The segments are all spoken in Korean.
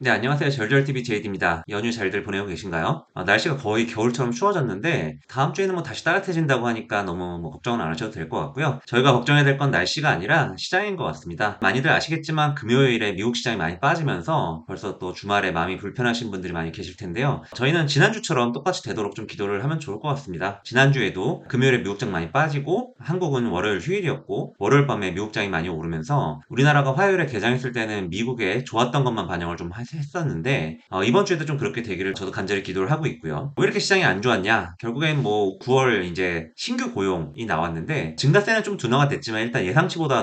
네, 안녕하세요. 절절TV 제이드입니다. 연휴 잘들 보내고 계신가요? 날씨가 거의 겨울처럼 추워졌는데, 다음 주에는 뭐 다시 따뜻해진다고 하니까 너무 뭐 걱정은 안 하셔도 될 것 같고요. 저희가 걱정해야 될 건 날씨가 아니라 시장인 것 같습니다. 많이들 아시겠지만 금요일에 미국 시장이 많이 빠지면서 벌써 또 주말에 마음이 불편하신 분들이 많이 계실 텐데요. 저희는 지난주처럼 똑같이 되도록 좀 기도를 하면 좋을 것 같습니다. 지난주에도 금요일에 미국장 많이 빠지고, 한국은 월요일 휴일이었고, 월요일 밤에 미국장이 많이 오르면서 우리나라가 화요일에 개장했을 때는 미국에 좋았던 것만 반영을 좀 했었는데 이번 주에도 좀 그렇게 되기를 저도 간절히 기도를 하고 있고요. 왜 이렇게 시장이 안 좋았냐? 결국엔 뭐 9월 이제 신규 고용이 나왔는데 증가세는 좀 둔화가 됐지만 일단 예상치보다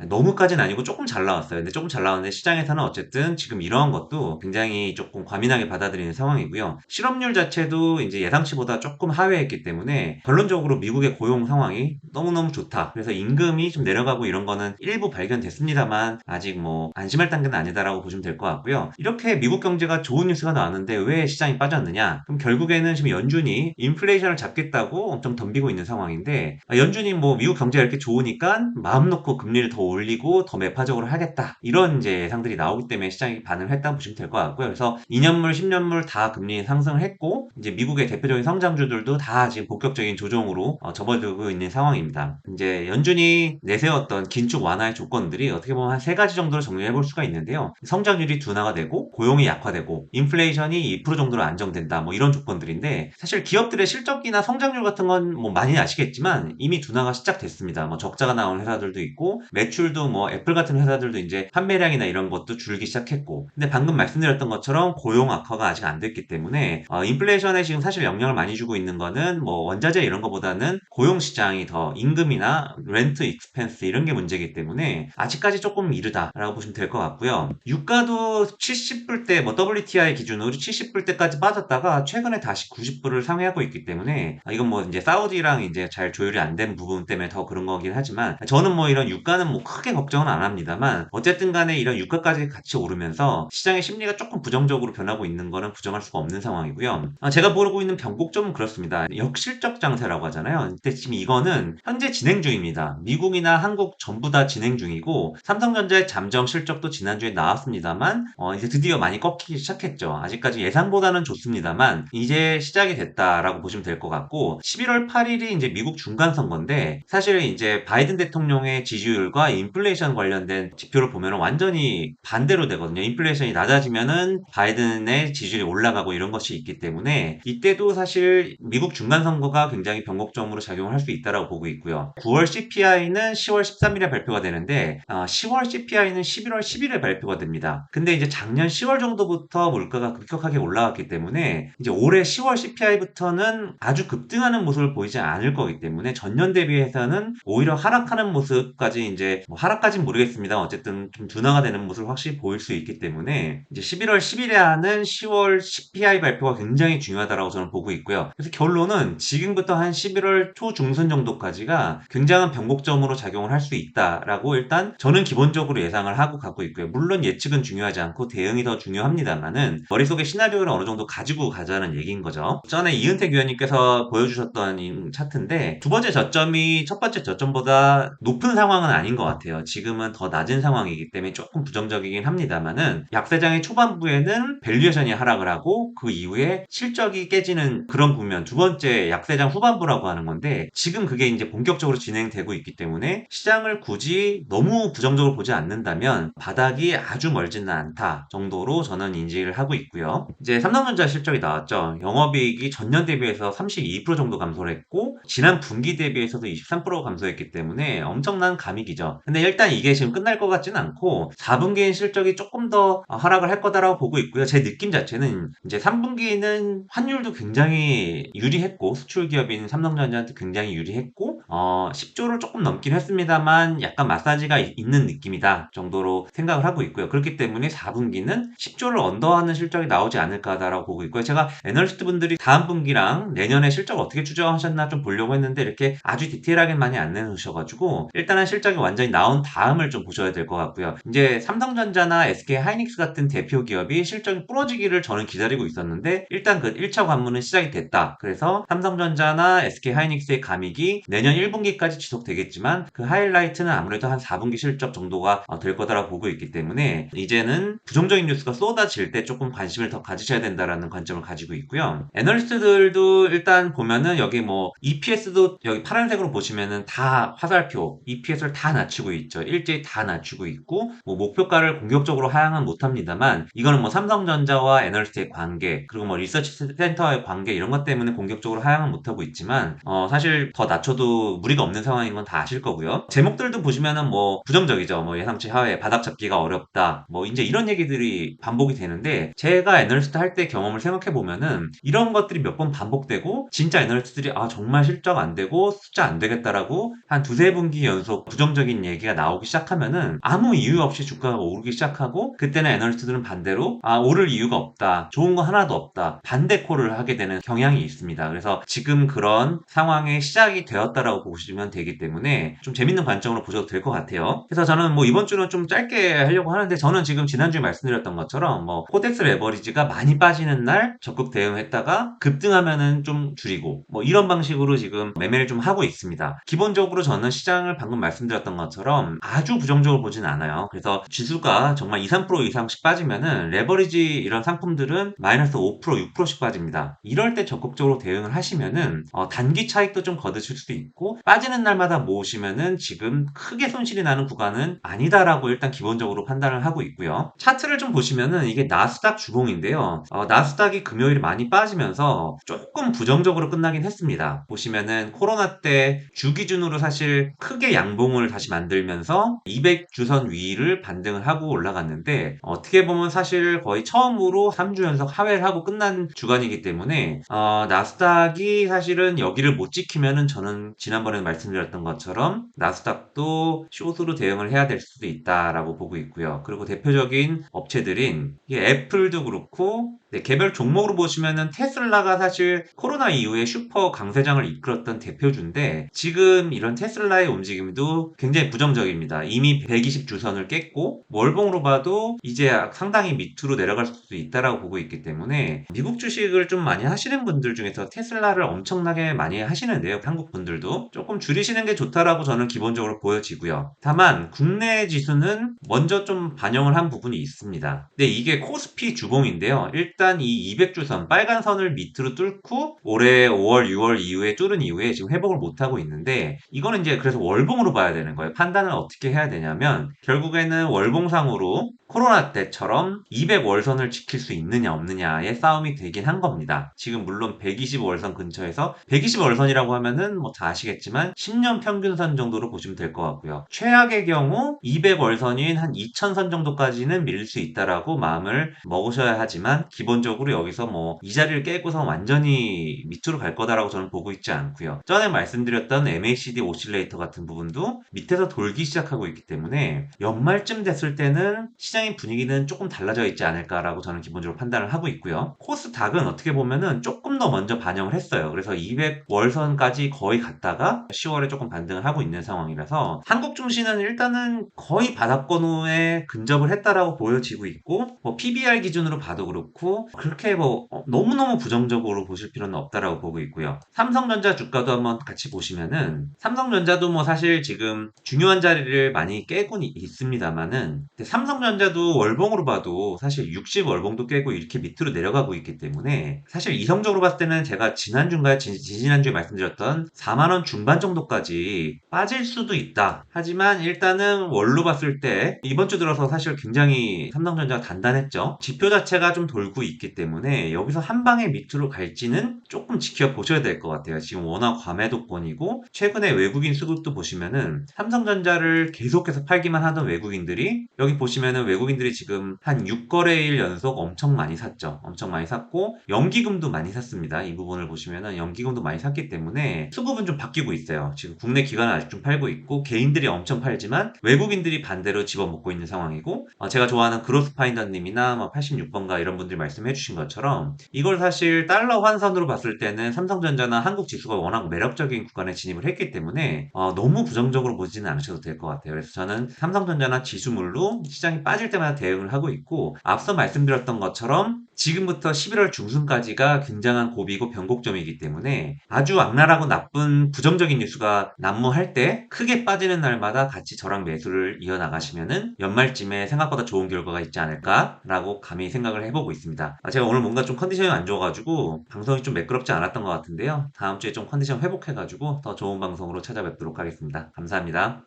너무까지는 아니고 조금 잘 나왔어요. 근데 조금 잘 나왔는데 시장에서는 어쨌든 지금 이러한 것도 굉장히 조금 과민하게 받아들이는 상황이고요. 실업률 자체도 이제 예상치보다 조금 하회했기 때문에 결론적으로 미국의 고용 상황이 너무너무 좋다. 그래서 임금이 좀 내려가고 이런 거는 일부 발견됐습니다만 아직 뭐 안심할 단계는 아니다라고 보시면 될 것 같고요. 이렇게 미국 경제가 좋은 뉴스가 나왔는데 왜 시장이 빠졌느냐? 그럼 결국에는 지금 연준이 인플레이션을 잡겠다고 엄청 덤비고 있는 상황인데 연준이 뭐 미국 경제가 이렇게 좋으니까 마음 놓고 금리를 더 올리고 더 매파적으로 하겠다. 이런 이제 예상들이 나오기 때문에 시장이 반응을 했다고 보시면 될 것 같고요. 그래서 2년물, 10년물 다 금리 상승을 했고 이제 미국의 대표적인 성장주들도 다 지금 본격적인 조정으로 접어들고 있는 상황입니다. 이제 연준이 내세웠던 긴축 완화의 조건들이 어떻게 보면 한 세 가지 정도로 정리해 볼 수가 있는데요. 성장률이 둔화가 되고 고용이 약화되고 인플레이션이 2% 정도로 안정된다. 뭐 이런 조건들인데 사실 기업들의 실적이나 성장률 같은 건 뭐 많이 아시겠지만 이미 둔화가 시작됐습니다. 뭐 적자가 나온 회사들도 있고 매출도 뭐 애플 같은 회사들도 이제 판매량이나 이런 것도 줄기 시작했고 근데 방금 말씀드렸던 것처럼 고용 악화가 아직 안 됐기 때문에 인플레이션에 지금 사실 영향을 많이 주고 있는 거는 뭐 원자재 이런 거보다는 고용 시장이 더 임금이나 렌트 익스펜스 이런 게 문제이기 때문에 아직까지 조금 이르다라고 보시면 될 것 같고요. 유가도 70불대 뭐 WTI 기준으로 70불대까지 빠졌다가 최근에 다시 90불을 상회하고 있기 때문에 이건 뭐 이제 사우디랑 이제 잘 조율이 안 된 부분 때문에 더 그런 거긴 하지만 저는 뭐 이런 유가는 뭐 크게 걱정은 안 합니다만 어쨌든 간에 이런 유가까지 같이 오르면서 시장의 심리가 조금 부정적으로 변하고 있는 거는 부정할 수가 없는 상황이고요. 제가 보고 있는 변곡점은 그렇습니다. 역실적 장세라고 하잖아요. 근데 지금 이거는 현재 진행 중입니다. 미국이나 한국 전부 다 진행 중이고 삼성전자의 잠정 실적도 지난주에 나왔습니다만 이제 드디어 많이 꺾이기 시작했죠. 아직까지 예상보다는 좋습니다만 이제 시작이 됐다라고 보시면 될 것 같고 11월 8일이 이제 미국 중간 선거인데 사실 이제 바이든 대통령의 지지율과 인플레이션 관련된 지표를 보면 완전히 반대로 되거든요. 인플레이션이 낮아지면은 바이든의 지지율이 올라가고 이런 것이 있기 때문에 이때도 사실 미국 중간 선거가 굉장히 변곡점으로 작용을 할 수 있다라고 보고 있고요. 9월 CPI는 10월 13일에 발표가 되는데 10월 CPI는 11월 10일에 발표가 됩니다. 근데 이제 작년 10월 정도부터 물가가 급격하게 올라왔기 때문에 이제 올해 10월 CPI부터는 아주 급등하는 모습을 보이지 않을 거기 때문에 전년 대비해서는 오히려 하락하는 모습까지 이제 뭐 하락까지는 모르겠습니다. 어쨌든 좀 둔화가 되는 모습을 확실히 보일 수 있기 때문에 이제 11월 10일에 하는 10월 CPI 발표가 굉장히 중요하다라고 저는 보고 있고요. 그래서 결론은 지금부터 한 11월 초중순 정도까지가 굉장한 변곡점으로 작용을 할 수 있다라고 일단 저는 기본적으로 예상을 하고 가고 있고요. 물론 예측은 중요하지 않고 대응이 더 중요합니다만은 머릿속에 시나리오를 어느 정도 가지고 가자는 얘기인 거죠. 전에 이은택 위원님께서 보여주셨던 이 차트인데 두 번째 저점이 첫 번째 저점보다 높은 상황은 아닌 것 같아요. 지금은 더 낮은 상황이기 때문에 조금 부정적이긴 합니다만은 약세장의 초반부에는 밸류에이션이 하락을 하고 그 이후에 실적이 깨지는 그런 국면 두 번째 약세장 후반부라고 하는 건데 지금 그게 이제 본격적으로 진행되고 있기 때문에 시장을 굳이 너무 부정적으로 보지 않는다면 바닥이 아주 멀지는 않다 정도로 저는 인지를 하고 있고요. 이제 삼성전자 실적이 나왔죠. 영업이익이 전년 대비해서 32% 정도 감소를 했고 지난 분기 대비해서도 23% 감소했기 때문에 엄청난 감익이죠. 근데 일단 이게 지금 끝날 것 같지는 않고 4분기엔 실적이 조금 더 하락을 할 거다라고 보고 있고요. 제 느낌 자체는 이제 3분기에는 환율도 굉장히 유리했고 수출 기업인 삼성전자한테 굉장히 유리했고 10조를 조금 넘긴 했습니다만 약간 마사지가 있는 느낌이다 정도로 생각을 하고 있고요. 그렇기 때문에 4분기는 10조를 언더하는 실적이 나오지 않을까라고 보고 있고요. 제가 애널리스트 분들이 다음 분기랑 내년에 실적을 어떻게 추정하셨나 좀 보려고 했는데 이렇게 아주 디테일하게 많이 안 내놓으셔가지고 일단은 실적이 완전히 나온 다음을 좀 보셔야 될 것 같고요. 이제 삼성전자나 SK 하이닉스 같은 대표 기업이 실적이 부러지기를 저는 기다리고 있었는데 일단 그 1차 관문은 시작이 됐다. 그래서 삼성전자나 SK 하이닉스의 감익이 내년 1분기까지 지속되겠지만 그 하이라이트는 아무래도 한 4분기 실적 정도가 될 거다라고 보고 있기 때문에 이제는 부정적인 뉴스가 쏟아질 때 조금 관심을 더 가지셔야 된다라는 관점을 가지고 있고요. 애널리스트들도 일단 보면은 여기 뭐 EPS도 여기 파란색으로 보시면은 다 화살표 EPS를 다 낮추고 있죠. 일제히 다 낮추고 있고 뭐 목표가를 공격적으로 하향은 못합니다만 이거는 뭐 삼성전자와 애널리스트의 관계 그리고 뭐 리서치 센터와의 관계 이런 것 때문에 공격적으로 하향은 못하고 있지만 사실 더 낮춰도 무리가 없는 상황인 건 다 아실 거고요. 제목들도 보시면은 뭐 부정적이죠. 뭐 예상치 하회 바닥 잡기가 어렵다. 뭐 이제 이런 얘기들이 반복이 되는데 제가 애널리스트 할 때 경험을 생각해 보면은 이런 것들이 몇 번 반복되고 진짜 애널리스트들이 정말 실적 안 되고 숫자 안 되겠다라고 한 두세 분기 연속 부정적인 얘기가 나오기 시작하면은 아무 이유 없이 주가가 오르기 시작하고 그때는 애널리스트들은 반대로 오를 이유가 없다. 좋은 거 하나도 없다. 반대 콜을 하게 되는 경향이 있습니다. 그래서 지금 그런 상황의 시작이 되었다라고 보시면 되기 때문에 좀 재밌는 관점으로 보셔도 될 것 같아요. 그래서 저는 뭐 이번 주는 좀 짧게 하려고 하는데 저는 지금 지난주에 말씀드렸던 것처럼 뭐 코덱스 레버리지가 많이 빠지는 날 적극 대응했다가 급등하면은 좀 줄이고 뭐 이런 방식으로 지금 매매를 좀 하고 있습니다. 기본적으로 저는 시장을 방금 말씀드렸던 것처럼 아주 부정적으로 보진 않아요. 그래서 지수가 정말 2, 3% 이상씩 빠지면은 레버리지 이런 상품들은 마이너스 5%, 6%씩 빠집니다. 이럴 때 적극적으로 대응을 하시면은 단기 차익도 좀 거두실 수 있고 빠지는 날마다 모으시면은 지금 크게 손실이 나는 구간은 아니다라고 일단 기본적으로 판단을 하고 있고요. 차트를 좀 보시면은 이게 나스닥 주봉인데요. 나스닥이 금요일에 많이 빠지면서 조금 부정적으로 끝나긴 했습니다. 보시면은 코로나 때 주 기준으로 사실 크게 양봉을 다시 만들면서 200주선 위를 반등을 하고 올라갔는데 어떻게 보면 사실 거의 처음으로 3주 연속 하회를 하고 끝난 주간이기 때문에 나스닥이 사실은 여기를 못 지키면은 저는 지난번에 말씀드렸던 것처럼 나스닥도 숏으로 대응을 해야 될 수도 있다라고 보고 있고요. 그리고 대표적인 업체들인 이게 애플도 그렇고 개별 종목으로 보시면은 테슬라가 사실 코로나 이후에 슈퍼 강세장을 이끌었던 대표주인데 지금 이런 테슬라의 움직임도 굉장히 부정적입니다. 이미 120주선을 깼고 월봉으로 봐도 이제 상당히 밑으로 내려갈 수도 있다라고 보고 있기 때문에 미국 주식을 좀 많이 하시는 분들 중에서 테슬라를 엄청나게 많이 하시는데요. 한국 분들도 조금 줄이시는 게 좋다라고 저는 기본적으로 보여지고요. 다만 국내 지수는 먼저 좀 반영을 한 부분이 있습니다. 근데 이게 코스피 주봉인데요. 일단 이 200주선 빨간 선을 밑으로 뚫고 올해 5월, 6월 이후에 뚫은 이후에 지금 회복을 못하고 있는데 이거는 이제 그래서 월봉으로 봐야 되는 거예요. 판단을 어떻게 해야 되냐면 결국에는 월봉상으로 코로나 때처럼 200월선을 지킬 수 있느냐 없느냐의 싸움이 되긴 한 겁니다. 지금 물론 120월선 근처에서 120월선이라고 하면은 뭐 다 아시겠지만 10년 평균선 정도로 보시면 될 것 같고요. 최악의 경우 200월선인 한 2000선 정도까지는 밀릴 수 있다라고 마음을 먹으셔야 하지만 기본적으로 여기서 뭐 이 자리를 깨고서 완전히 밑으로 갈 거다라고 저는 보고 있지 않고요. 전에 말씀드렸던 MACD 오실레이터 같은 부분도 밑에서 돌기 시작하고 있기 때문에 연말쯤 됐을 때는 시장의 분위기는 조금 달라져 있지 않을까라고 저는 기본적으로 판단을 하고 있고요. 코스닥은 어떻게 보면은 조금 더 먼저 반영을 했어요. 그래서 200월선까지 거의 갔다가 10월에 조금 반등을 하고 있는 상황이라서 한국 증시는 일단은 거의 바닥권후에 근접을 했다라고 보여지고 있고 뭐 PBR 기준으로 봐도 그렇고 그렇게 뭐 너무너무 부정적으로 보실 필요는 없다라고 보고 있고요. 삼성전자 주가도 한번 같이 보시면은 삼성전자도 뭐 사실 지금 중요한 자리를 많이 깨고 있습니다만은 삼성전자도 월봉으로 봐도 사실 60 월봉도 깨고 이렇게 밑으로 내려가고 있기 때문에 사실 이성적으로 봤을 때는 제가 지난주인가 지지난주에 말씀드렸던 4만원 중반 정도까지 빠질 수도 있다. 하지만 일단은 월로 봤을 때 이번 주 들어서 사실 굉장히 삼성전자가 단단했죠. 지표 자체가 좀 돌고 있기 때문에 여기서 한 방에 밑으로 갈지는 조금 지켜보셔야 될 것 같아요. 지금 워낙 과매도권이고 최근에 외국인 수급도 보시면은 삼성전자를 계속해서 팔기만 하던 외국인들이 여기 보시면은 외국인들이 지금 한 6거래일 연속 엄청 많이 샀죠. 엄청 많이 샀고 연기금도 많이 샀습니다. 이 부분을 보시면은 연기금도 많이 샀기 때문에 수급은 좀 바뀌고 있어요. 지금 국내 기관은 아직 좀 팔고 있고 개인들이 엄청 팔지만 외국인들이 반대로 집어먹고 있는 상황이고 제가 좋아하는 그로스파인더님이나 뭐 86번가 이런 분들이 말씀해 주신 것처럼 이걸 사실 달러 환산으로 봤을 때는 삼성전자나 한국 지수가 워낙 매력적인 구간에 진입을 했기 때문에 너무 부정적으로 보지는 않으셔도 될 것 같아요. 그래서 저는 삼성전자나 지수물로 시장이 빠질 빠질 때마다 대응을 하고 있고 앞서 말씀드렸던 것처럼 지금부터 11월 중순까지가 굉장한 고비고 변곡점이기 때문에 아주 악랄하고 나쁜 부정적인 뉴스가 난무할 때 크게 빠지는 날마다 같이 저랑 매수를 이어나가시면은 연말쯤에 생각보다 좋은 결과가 있지 않을까라고 감히 생각을 해보고 있습니다. 제가 오늘 뭔가 좀 컨디션이 안 좋아가지고 방송이 좀 매끄럽지 않았던 것 같은데요. 다음 주에 좀 컨디션 회복해가지고 더 좋은 방송으로 찾아뵙도록 하겠습니다. 감사합니다.